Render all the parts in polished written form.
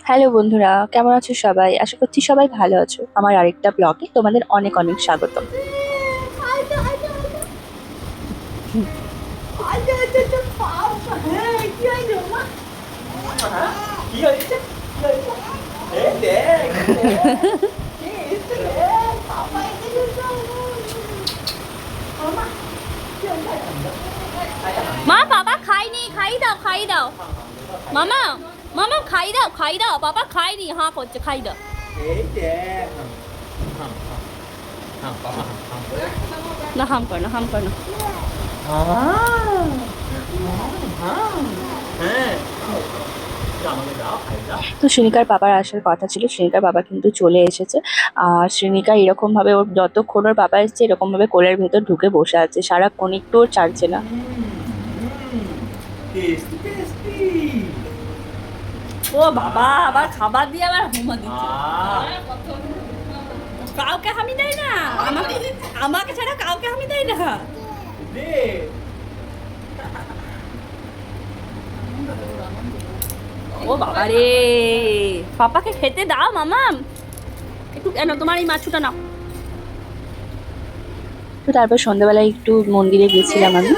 Hello বন্ধুরা, কেমন আছো সবাই? আশা করছি সবাই ভালো আছো। আমার আরেকটা ব্লগে তোমাদের অনেক অনেক স্বাগতম। মা বাবা খাইনি, খাই দাও খাই দাও। মামা মামা খাই দাও, বাবা খাইনি, হাঁ করছে, খাই দাও। না হাম কর না, হাম কর না। তো শ্রেণিকার বাবার আসার কথা ছিল, শ্রেণিকার বাবা কিন্তু চলে এসেছে। আর শ্রেণিকা এরকম ভাবে, ওর যতক্ষণ ওর বাবা এসছে এরকম ভাবে কোলের ভেতর ঢুকে বসে আছে, সারাক্ষণ একটুও ছাড়ছে না। ও বাবা, আবার খাবার দিয়ে আবার হুমা দিচ্ছে। কাউকে হামি দেয় না, আমাকে আমাকে ছাড়া কাউকে হামি দেয় না। ও বাবা রে, পাপাকে খেতে দাও মামা। একটু কেন, তোমার এই মাছুটা নাও। তো তারপর সন্ধ্যাবেলায় একটু মন্দিরে গেছিলাম আমি।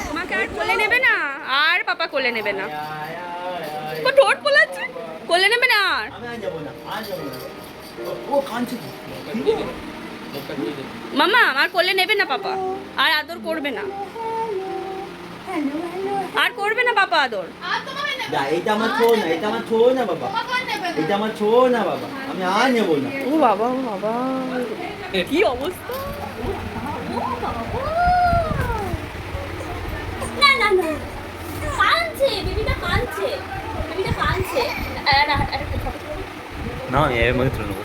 তোমাকে আর কোলে নেবে না, আর পাপা কোলে নেবে না। ঠোঁট পোলাচ্ছে, কোলে নেবে না আর। মামা আর কোলে নেবে না পাপা, আর আদর করবে না, আর করবে না পাপা আদর। এটা আমার ছো না, এটা আমার ছো না বাবা, এটা আমার ছো না বাবা, আমি আর নেবো না। ও বাবা, ও বাবা, কি অবস্থা। না না না, কাঁদছে বেবিটা, কাঁদছে বেবিটা, কাঁদছে। না এর মধ্যে তুলে নেবো।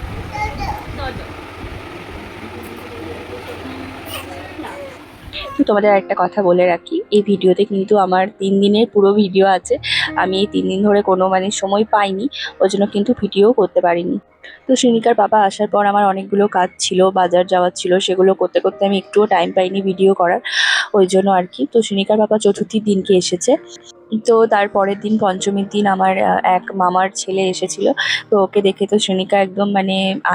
তো তোমাদের একটা কথা বলে রাখি, এই ভিডিওতে কিন্তু আমার 3 দিনের পুরো ভিডিও আছে। আমি এই 3 দিন ধরে কোনো সময় পাইনি, ওই জন্য কিন্তু ভিডিও করতে পারিনি। তো শ্রেণিকার বাবা আসার পর আমার অনেকগুলো কাজ ছিল, বাজার যাওয়ার ছিল, সেগুলো করতে করতে আমি একটুও টাইম পাইনি ভিডিও করার, ওই জন্য আর কি। তো শ্রেণিকার বাবা চতুর্থীর দিনকে এসেছে। তো তার পরের দিন পঞ্চমীর দিন আমার এক মামার ছেলে এসেছিল। তো ওকে দেখে তো শ্রেণিকা একদম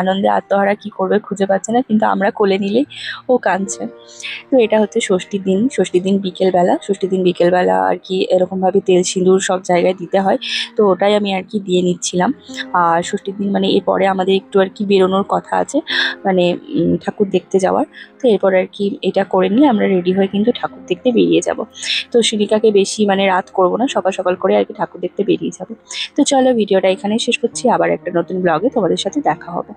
আনন্দে আত্মহারা, কি করবে খুঁজে পাচ্ছে না, কিন্তু আমরা কোলে নিলেই ও কাঁদছে। তো এটা হচ্ছে ষষ্ঠীর দিন বিকেলবেলা আর কি এরকমভাবে তেল সিঁদুর সব জায়গায় দিতে হয়। তো ওটাই আমি আর কি দিয়ে নিচ্ছিলাম। আর ষষ্ঠীর দিন এরপরে আমাদের একটু আর কি বেরোনোর কথা আছে, ঠাকুর দেখতে যাওয়ার। তো এরপর আর কি এটা করে নিয়ে আমরা রেডি হয়ে কিন্তু ঠাকুর দেখতে বেরিয়ে যাব। তো শিরিকাকে বেশি রাত করব না, সকাল সকাল করে আর কি ঠাকুর দেখতে বেরিয়ে যাব। তো চলো ভিডিওটা এখানে শেষ করছি, আবার একটা নতুন ব্লগে তোমাদের সাথে দেখা হবে।